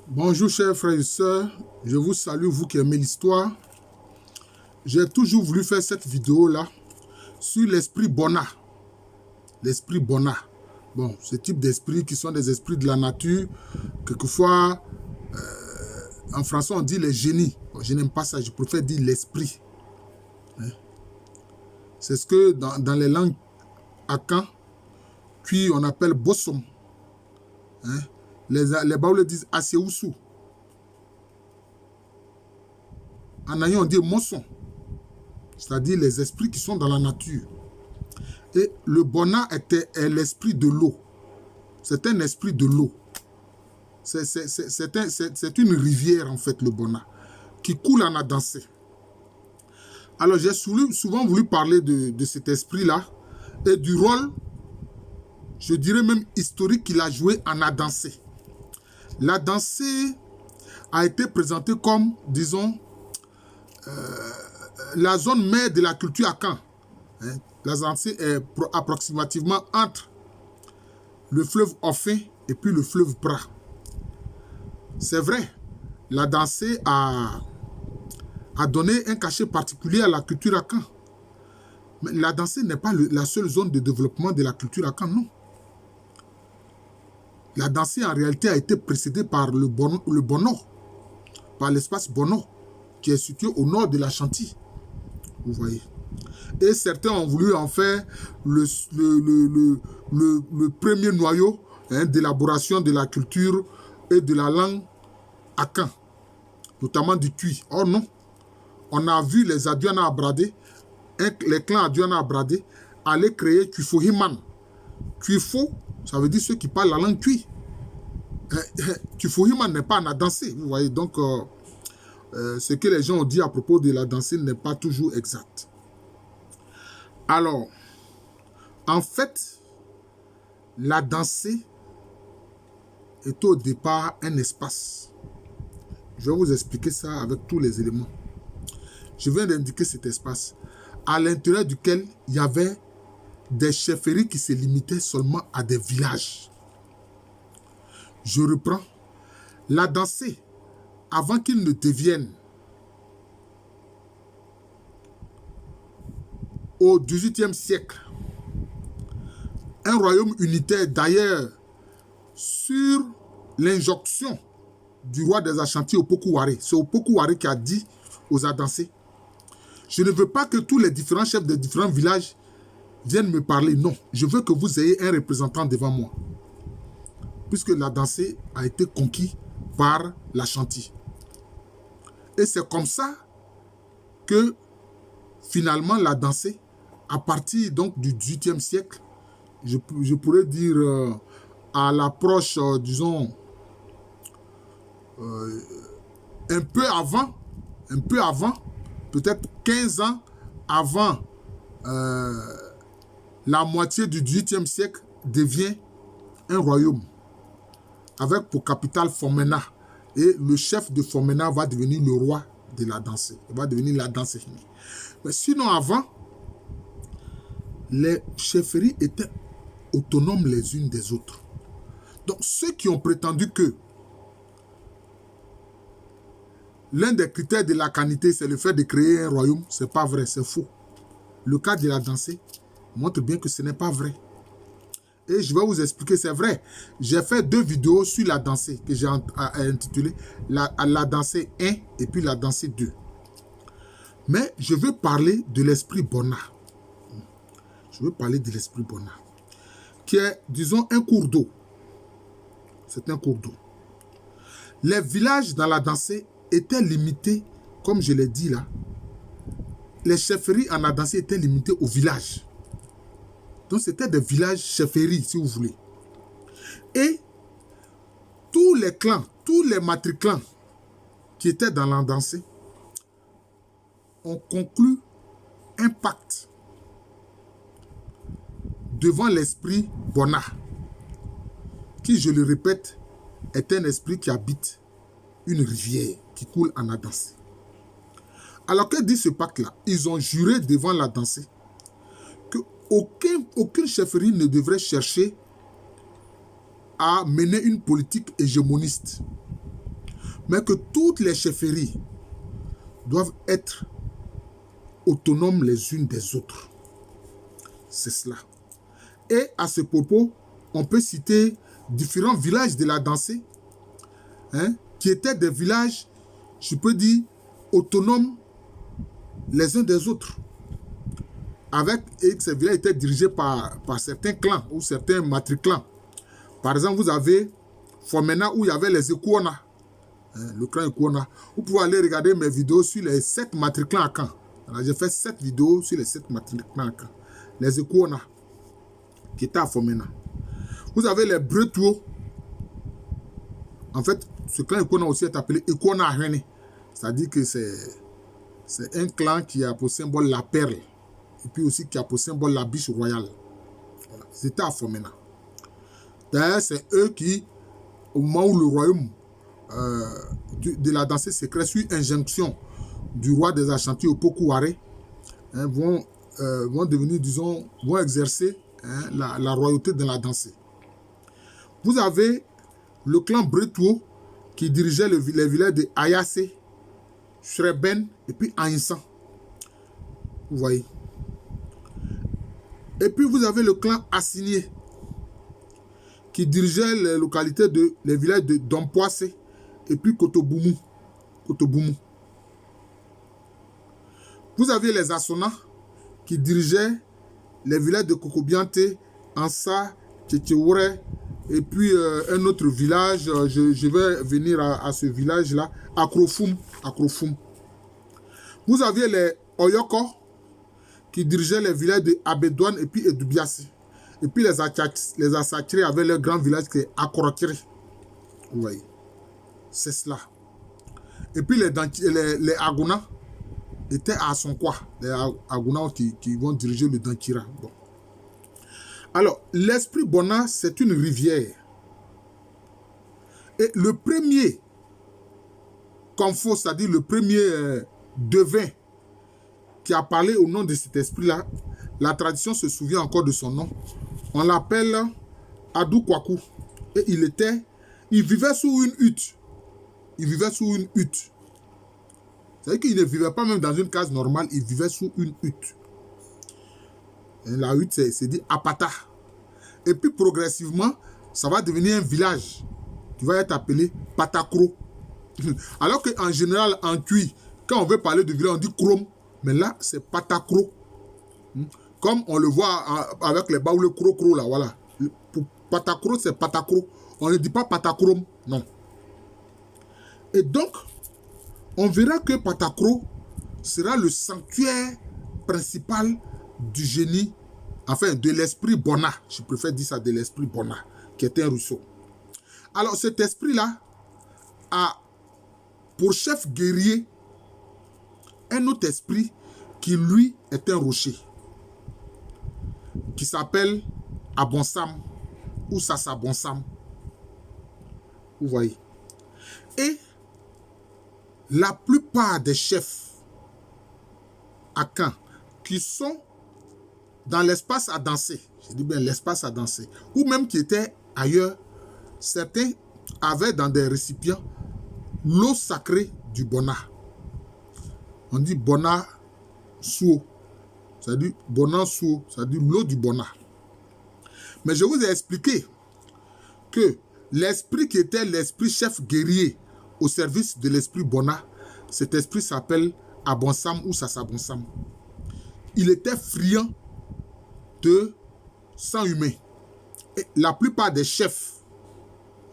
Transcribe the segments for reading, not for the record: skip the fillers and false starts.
Bonjour chers frères et sœurs, je vous salue, vous qui aimez l'histoire. J'ai toujours voulu faire cette vidéo-là sur l'esprit Bona. L'esprit Bona. Bon, ce type d'esprit qui sont des esprits de la nature, quelquefois, en français on dit les génies. Bon, je n'aime pas ça, je préfère dire l'esprit. C'est ce que dans les langues akan, puis on appelle Bosom. Les Baoulés disent Aseoussou. En aïe, on dit Mosson. C'est-à-dire les esprits qui sont dans la nature. Et le Bona est l'esprit de l'eau. C'est un esprit de l'eau. C'est une rivière, en fait, le Bona, qui coule en Adansé. Alors, j'ai souvent voulu parler de cet esprit-là et du rôle, je dirais même historique, qu'il a joué en Adansé. L'Adansé a été présenté comme, disons, la zone mère de la culture akan. L'Adansé est approximativement entre le fleuve Offin et puis le fleuve Pra. C'est vrai, l'Adansé a donné un cachet particulier à la culture akan. Mais l'Adansé n'est pas la seule zone de développement de la culture akan, non. L'Adansé, en réalité, a été précédée par le Bono, par l'espace Bono, qui est situé au nord de la Chantilly. Vous voyez. Et certains ont voulu en faire le premier noyau d'élaboration de la culture et de la langue akan, notamment du Tui. Or non, on a vu les Adiana Abradé, les clans Adiana Abradé, aller créer Tufohiman. Tufo, ça veut dire ceux qui parlent la langue Tui. Tufohiman n'est pas en Adansé, vous voyez. Donc, ce que les gens ont dit à propos de la danse n'est pas toujours exact. Alors, en fait, la danse est au départ un espace. Je vais vous expliquer ça avec tous les éléments. Je viens d'indiquer cet espace à l'intérieur duquel il y avait des chefferies qui se limitaient seulement à des villages. Je reprends. La danse, avant qu'il ne devienne au XVIIIe siècle un royaume unitaire, d'ailleurs sur l'injonction du roi des Ashanti Opoku Ware. C'est Opoku Ware qui a dit aux Adansé: je ne veux pas que tous les différents chefs de différents villages viennent me parler. Non, je veux que vous ayez un représentant devant moi. Puisque l'Adansé a été conquis par l'Ashanti. Et c'est comme ça que finalement l'Adansé, à partir donc du XVIIIe siècle, je pourrais dire à l'approche, disons, un peu avant, peut-être 15 ans avant la moitié du XVIIIe siècle, devient un royaume, avec pour capitale Fomena. Et le chef de Fomena va devenir le roi de la danse. Il va devenir la danse. Mais sinon, avant, les chefferies étaient autonomes les unes des autres. Donc, ceux qui ont prétendu que l'un des critères de la canité, c'est le fait de créer un royaume, ce n'est pas vrai, c'est faux. Le cas de la danse montre bien que ce n'est pas vrai. Et je vais vous expliquer, c'est vrai. J'ai fait 2 vidéos sur la danse que j'ai intitulé la danse 1 et puis la danse 2. Mais je veux parler de l'esprit Bona. Je veux parler de l'esprit Bona, qui est, disons, un cours d'eau. C'est un cours d'eau. Les villages dans la danse étaient limités, comme je l'ai dit là. Les chefferies en Adansé étaient limitées aux villages. Donc, c'était des villages chefferies, si vous voulez. Et tous les clans, tous les matriclans qui étaient dans l'Adansé ont conclu un pacte devant l'esprit Bona, qui, je le répète, est un esprit qui habite une rivière qui coule en Adansé. Alors, que dit ce pacte-là? Ils ont juré devant l'Adansé qu'aucune chefferie ne devrait chercher à mener une politique hégémoniste. mais que toutes les chefferies doivent être autonomes les unes des autres. C'est cela. Et à ce propos, on peut citer différents villages de la Dansée, qui étaient des villages, je peux dire, autonomes les uns des autres. Et ces villages étaient dirigés par certains clans ou certains matriclans. Par exemple, vous avez Fomena où il y avait les Ekuona, le clan Ekuona. Vous pouvez aller regarder mes vidéos sur les 7 matriclans à Caen. J'ai fait 7 vidéos sur les 7 matriclans à Caen. Les Ekuona, qui étaient à Fomena. Vous avez les Bretuo. En fait, ce clan Ekuona aussi est appelé Ekuona Ahene. C'est-à-dire que c'est un clan qui a pour symbole la perle. Et puis aussi qui a pour symbole la biche royale. Voilà. C'était à Fomena. D'ailleurs, c'est eux qui, au moment où le royaume de la Dansée s'est créé sur injonction du roi des Ashanti Opoku-Waré, vont devenir, disons, vont exercer la royauté dans la Dansée. Vous avez le clan Bretuo qui dirigeait les villages de Ayase, Shreben et puis Aïnsan. Vous voyez. Et puis vous avez le clan Assigné qui dirigeait les localités les villages de Dompoase et puis Kotoboumou. Vous avez les Assona qui dirigeaient les villages de Kokobiante, Ansa, Tchétchéouré et puis un autre village, je vais venir à ce village-là, Akrofum. Vous aviez les Oyoko qui dirigeaient les villages de Abedouane et puis Edubiasi. Et puis les Asachiri avaient leur grand village qui est Akorokiri. Vous voyez. C'est cela. Et puis les Aguna étaient à Sonkwa. Les Aguna qui vont diriger le Dankira. Bon. Alors, l'esprit Bona, c'est une rivière. Et le premier Konfo, c'est-à-dire le premier devin qui a parlé au nom de cet esprit-là, la tradition se souvient encore de son nom. On l'appelle Adou Kwaku. Et il vivait sous une hutte. C'est-à-dire qu'il ne vivait pas même dans une case normale, il vivait sous une hutte. Et la hutte, c'est dit Apata. Et puis progressivement, ça va devenir un village qui va être appelé Patakro. Alors qu'en général, en Cui, quand on veut parler de village, on dit Krom. Mais là, c'est Patakro. Comme on le voit avec les baoulés Kro-Kro, là, voilà. Pour Patakro, c'est Patakro. On ne dit pas Patakrom, non. Et donc, on verra que Patakro sera le sanctuaire principal du génie, enfin de l'esprit Bona. Je préfère dire ça, de l'esprit Bona, qui est un ruisseau. Alors cet esprit-là a pour chef guerrier un autre esprit qui lui est un rocher, qui s'appelle Abonsam ou Sassabonsam. Vous voyez. Et la plupart des chefs à Caen qui sont dans l'espace à danser, je dis bien l'espace à danser, ou même qui étaient ailleurs, certains avaient dans des récipients l'eau sacrée du Bona. On dit Bona Suo, c'est-à-dire Bona Suo, c'est-à-dire l'eau du Bona. Mais je vous ai expliqué que l'esprit qui était l'esprit chef guerrier au service de l'esprit Bona, cet esprit s'appelle Abonsam ou Sassabonsam. Il était friand de sang humain. Et la plupart des chefs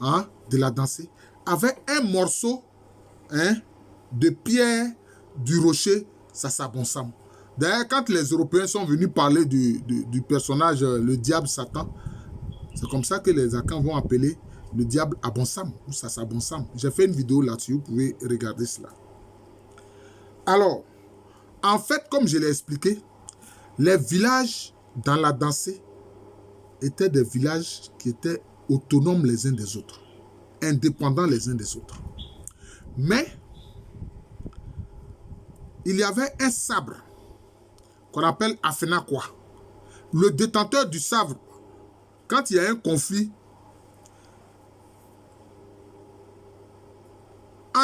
de la dansée avaient un morceau de pierre du rocher Sassabonsam. D'ailleurs, quand les Européens sont venus parler du personnage, le diable Satan, c'est comme ça que les Akans vont appeler le diable Abonsam ou Sassabonsam. J'ai fait une vidéo là-dessus, vous pouvez regarder cela. Alors, en fait, comme je l'ai expliqué, les villages dans la dansée étaient des villages qui étaient autonomes les uns des autres, indépendants les uns des autres. Mais, il y avait un sabre qu'on appelle Afenakwa. Le détenteur du sabre, quand il y a un conflit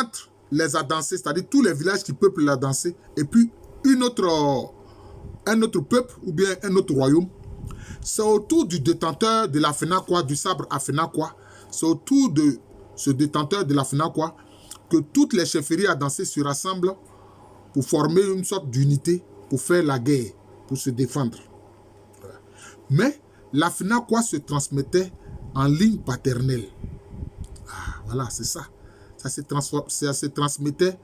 entre les Adancés, c'est-à-dire tous les villages qui peuplent l'Adancé, et puis un autre peuple ou bien un autre royaume. C'est autour du détenteur de la Fenakwa, du sabre Afenakwa, c'est autour de ce détenteur de la Fenakwa que toutes les chefferies Adancées se rassemblent pour former une sorte d'unité, pour faire la guerre, pour se défendre. Voilà. Mais la Fenakwa se transmettait en ligne paternelle. Ah, voilà, c'est ça. Ça se transmettait,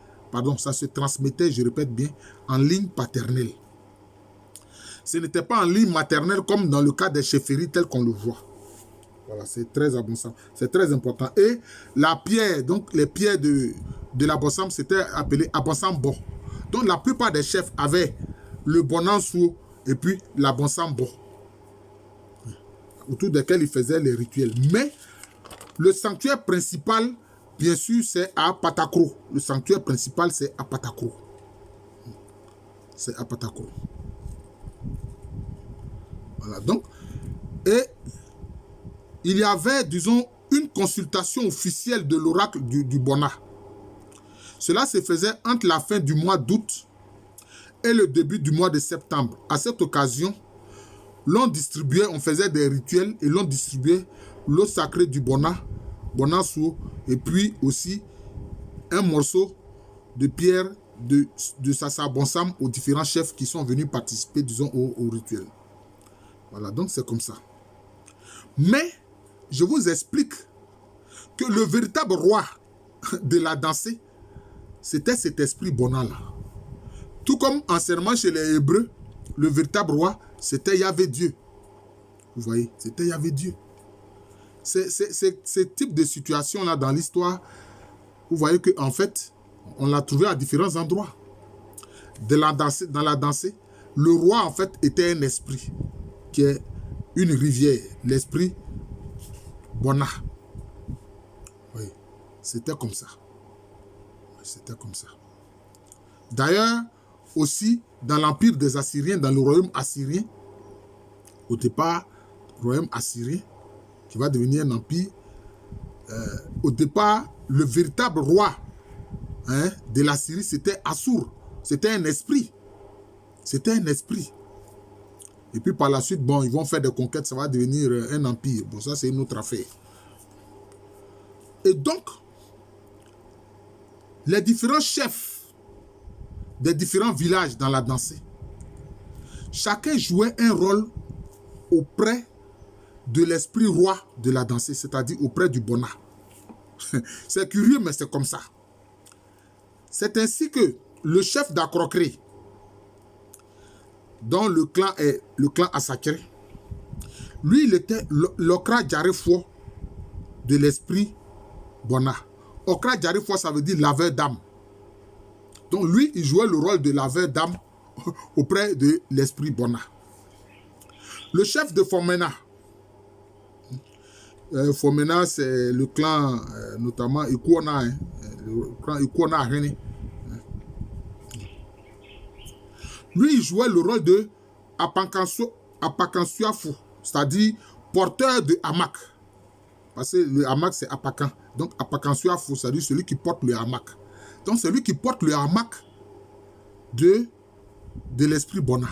je répète bien, en ligne paternelle. Ce n'était pas en ligne maternelle comme dans le cas des chefferies telles qu'on le voit. Voilà, c'est très abonsam. C'est très important. Et la pierre, donc les pierres de l'abonsam, c'était appelé abonsam-bo. Donc la plupart des chefs avaient le bonansou et puis l'abonsam-bo, autour desquels ils faisaient les rituels. Mais le sanctuaire principal, bien sûr, c'est à Patakro. Le sanctuaire principal, c'est à Patakro. C'est à Patakro. Voilà, donc, et il y avait, disons, une consultation officielle de l'oracle du Bona. Cela se faisait entre la fin du mois d'août et le début du mois de septembre. À cette occasion, on faisait des rituels et l'on distribuait l'eau sacrée du Bona, Bonansou, et puis aussi un morceau de pierre de Sassa Bonsam aux différents chefs qui sont venus participer, disons, au rituel. Voilà, donc c'est comme ça. Mais, je vous explique que le véritable roi de la dansée, c'était cet esprit Bona-là. Tout comme anciennement chez les Hébreux, le véritable roi, c'était Yahvé Dieu. Vous voyez, c'était Yahvé Dieu. C'est ce type de situation-là dans l'histoire, vous voyez qu'en fait, on l'a trouvé à différents endroits. Dans la dansée, le roi, en fait, était un esprit qui est une rivière, l'esprit Bona. Oui, c'était comme ça. C'était comme ça. D'ailleurs, aussi, dans l'empire des Assyriens, dans le royaume assyrien, au départ, le royaume assyrien, qui va devenir un empire, au départ, le véritable roi de la Syrie, c'était Assur. C'était un esprit. C'était un esprit. Et puis par la suite, bon, ils vont faire des conquêtes, ça va devenir un empire. Bon, ça, c'est une autre affaire. Et donc, les différents chefs des différents villages dans la dansée, chacun jouait un rôle auprès de l'esprit roi de la dansée, c'est-à-dire auprès du Bona. C'est curieux, mais c'est comme ça. C'est ainsi que le chef d'Akrokri, dont le clan est le clan Assakere, lui, il était l'Okra Djarefo de l'esprit Bona. Okra Djarefo, ça veut dire laveur d'âme. Donc lui, il jouait le rôle de laveur d'âme auprès de l'esprit Bona. Le chef de Fomena, Fomena, c'est le clan, notamment Ikuona, le clan Ikuona Rene. Lui, il jouait le rôle de Apakansuafu, c'est-à-dire porteur de hamac. Parce que le hamac, c'est Apakan. Donc, Apakansuafu, c'est-à-dire celui qui porte le hamac. Donc, c'est lui qui porte le hamac de l'esprit Bona.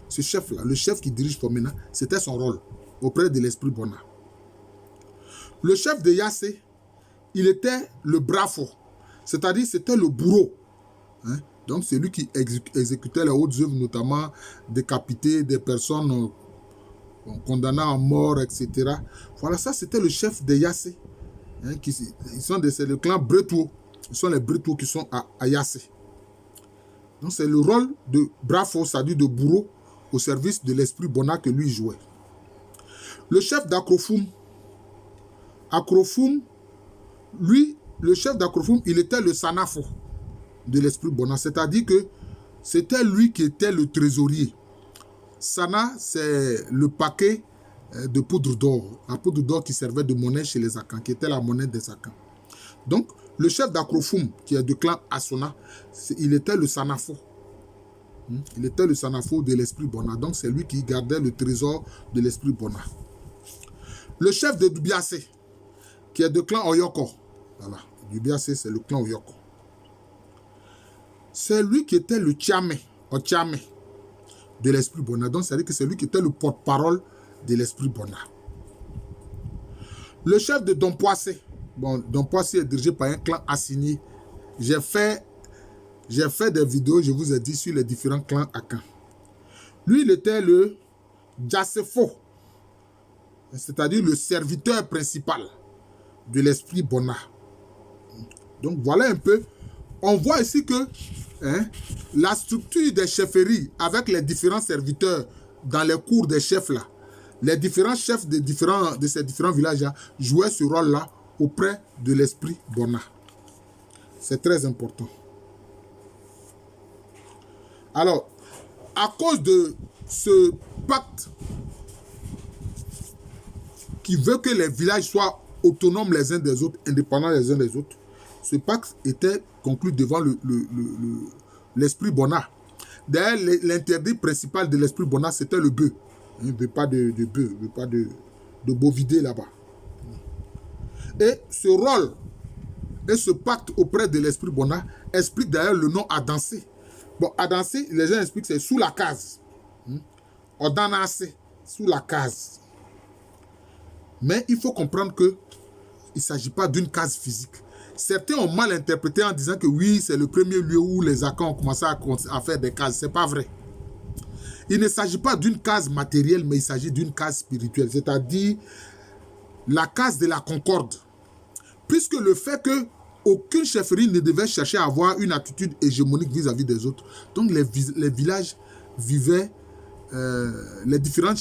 Ce chef-là, le chef qui dirige Fomena, c'était son rôle auprès de l'esprit Bona. Le chef de Yassé, il était le brafo, c'est-à-dire c'était le bourreau. Donc, c'est lui qui exécutait les hautes œuvres, notamment décapiter des personnes condamnées à mort, etc. Voilà, ça, c'était le chef de Yassé. C'est le clan Bretou. Ce sont les Bretou qui sont à Yassé. Donc, c'est le rôle de brafo, c'est-à-dire de bourreau, au service de l'esprit Bona que lui jouait. Le chef d'Akrofum, lui, le chef d'Akrofum, il était le Sanafo de l'esprit Bona, c'est-à-dire que c'était lui qui était le trésorier. Sana, c'est le paquet de poudre d'or, la poudre d'or qui servait de monnaie chez les Akans, qui était la monnaie des Akans. Donc, le chef d'Akrofum, qui est du clan Asona, il était le Sanafo. Il était le Sanafo de l'esprit Bona, donc c'est lui qui gardait le trésor de l'esprit Bona. Le chef de Dubiassé, qui est de clan Oyoko, voilà, Du BAC, c'est le clan Oyoko. C'est lui qui était le Tchame de l'esprit Bona. Donc, c'est-à-dire que c'est lui qui était le porte-parole de l'esprit Bona. Le chef de Don Poissé. Bon, Don Poissé est dirigé par un clan assigné. J'ai fait des vidéos, je vous ai dit, sur les différents clans Akan. Lui, il était le Djasefo, c'est-à-dire le serviteur principal de l'esprit Bona. Donc, voilà un peu. On voit ici que la structure des chefferies avec les différents serviteurs dans les cours des chefs là, les différents chefs de ces différents villages là, jouaient ce rôle là auprès de l'esprit Bona. C'est très important. Alors, à cause de ce pacte qui veut que les villages soient autonomes les uns des autres, indépendants les uns des autres, ce pacte était conclu devant l'esprit Bona. D'ailleurs, l'interdit principal de l'esprit Bona, c'était le bœuf. Il ne veut pas de bœuf, il ne veut pas de bovidé là-bas. Et ce rôle et ce pacte auprès de l'esprit Bona explique d'ailleurs le nom à danser. Bon, à danser, les gens expliquent que c'est sous la case. Odanase, sous la case. Mais il faut comprendre qu'il ne s'agit pas d'une case physique. Certains ont mal interprété en disant que oui, c'est le premier lieu où les Akans ont commencé à faire des cases. Ce n'est pas vrai. Il ne s'agit pas d'une case matérielle, mais il s'agit d'une case spirituelle, c'est-à-dire la case de la concorde. Puisque le fait que aucune chefferie ne devait chercher à avoir une attitude hégémonique vis-à-vis des autres. Donc les villages vivaient, les différents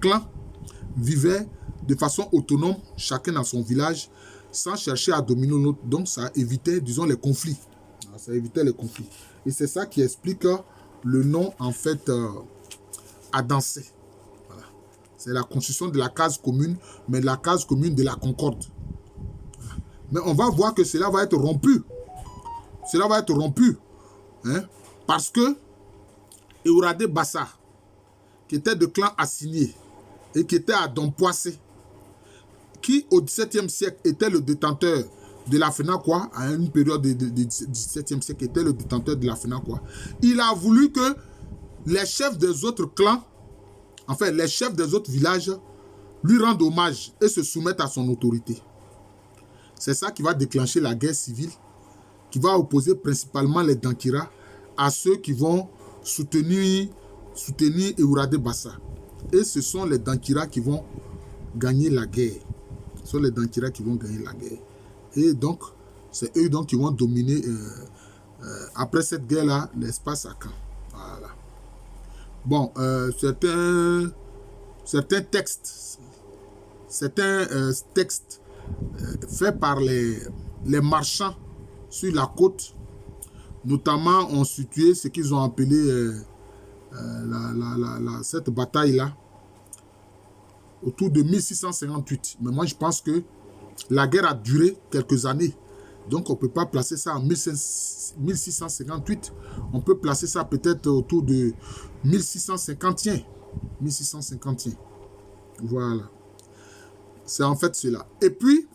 clans vivaient de façon autonome, chacun dans son village, sans chercher à dominer l'autre. Donc ça évitait, disons, les conflits. Ça évitait les conflits. Et c'est ça qui explique le nom, en fait, à danser. Voilà. C'est la construction de la case commune, mais la case commune de la concorde. Mais on va voir que cela va être rompu. Cela va être rompu. Parce que Eurade Bassa, qui était de clan assigné et qui était à Don Poissé, qui au XVIIe siècle était le détenteur de la FENAQUA, à une période du XVIIe siècle était le détenteur de la FENAQUA, il a voulu que les chefs des autres clans, enfin les chefs des autres villages, lui rendent hommage et se soumettent à son autorité. C'est ça qui va déclencher la guerre civile, qui va opposer principalement les Dankira à ceux qui vont soutenir Eurade Bassa. Et ce sont les Dankira qui vont gagner la guerre. Ce sont les Dankira qui vont gagner la guerre. Et donc, c'est eux donc qui vont dominer, après cette guerre-là, l'espace Akan. Voilà. Bon, certains textes faits par les marchands sur la côte, notamment ont situé ce qu'ils ont appelé cette bataille-là autour de 1658. Mais moi, je pense que la guerre a duré quelques années. Donc, on ne peut pas placer ça en 1658. On peut placer ça peut-être autour de 1651. 1651. Voilà. C'est en fait cela. Et puis,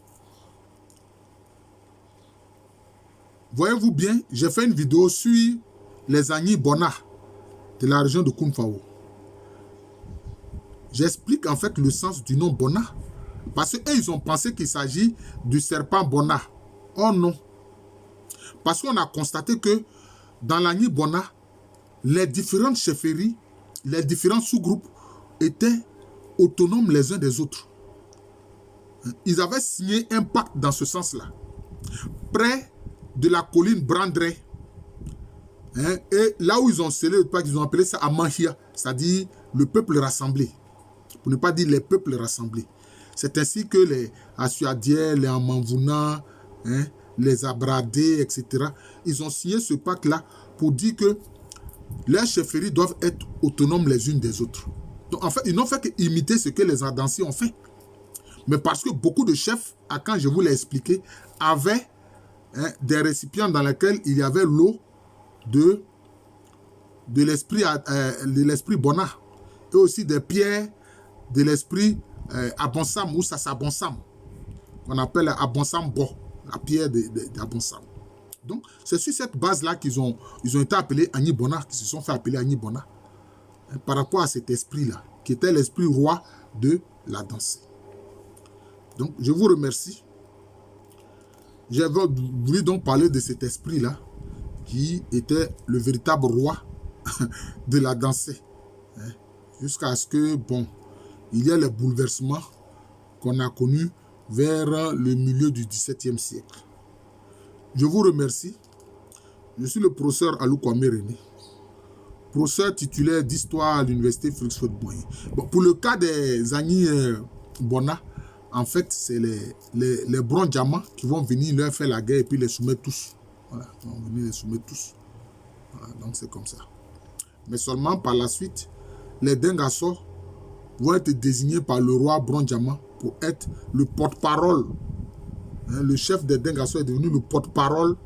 voyez-vous bien, j'ai fait une vidéo sur les Agni Bona de la région de Kounfao. J'explique en fait le sens du nom Bona. Parce qu'eux, ils ont pensé qu'il s'agit du serpent Bona. Oh non. Parce qu'on a constaté que dans l'Agni Bona, les différentes chefferies, les différents sous-groupes étaient autonomes les uns des autres. Ils avaient signé un pacte dans ce sens-là. Près de la colline Brandré. Et là où ils ont scellé le pacte, ils ont appelé ça Amanhia, c'est-à-dire le peuple rassemblé. Pour ne pas dire les peuples rassemblés. C'est ainsi que les Assuadiens, les Amanvouna, les Abradés, etc., ils ont signé ce pacte-là pour dire que les chefferies doivent être autonomes les unes des autres. Donc, en fait, ils n'ont fait qu'imiter ce que les Adansi ont fait. Mais parce que beaucoup de chefs, quand je vous l'ai expliqué, avaient des récipients dans lesquels il y avait l'eau de l'esprit Bona et aussi des pierres de l'esprit Abonsam ou Sassabonsam. qu'on appelle Abonsambo, la pierre d'Abonsam. Donc, c'est sur cette base-là qu'ils ont été appelés Agnibona, qui se sont fait appeler Agnibona, par rapport à cet esprit-là, qui était l'esprit roi de la danse. Donc, je vous remercie. J'avais voulu donc parler de cet esprit-là, qui était le véritable roi de la danse. Jusqu'à ce que, bon, il y ait les bouleversements qu'on a connus vers le milieu du XVIIe siècle. Je vous remercie. Je suis le professeur Alou Kwame René, professeur titulaire d'histoire à l'université Félix Houphouët-Boigny. Bon, pour le cas des Agni Bona, en fait, c'est les bronzes diamants qui vont venir leur faire la guerre et puis les soumettre tous. Voilà, ils vont venir les soumettre tous. Voilà, donc c'est comme ça. Mais seulement par la suite, les Dengasso vont être désignés par le roi bronze diamant pour être le porte-parole. Le chef des Dengasso est devenu le porte-parole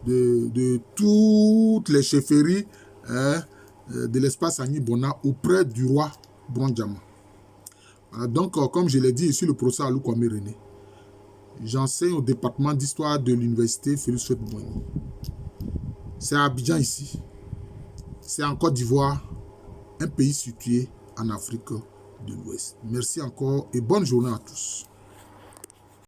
de toutes les chefferies de l'espace Agnibona auprès du roi bronze diamant. Voilà, donc, comme je l'ai dit, je suis le professeur Alou Kwame René. J'enseigne au département d'histoire de l'université Félix Houphouët-Boigny. C'est à Abidjan ici. C'est en Côte d'Ivoire, un pays situé en Afrique de l'Ouest. Merci encore et bonne journée à tous.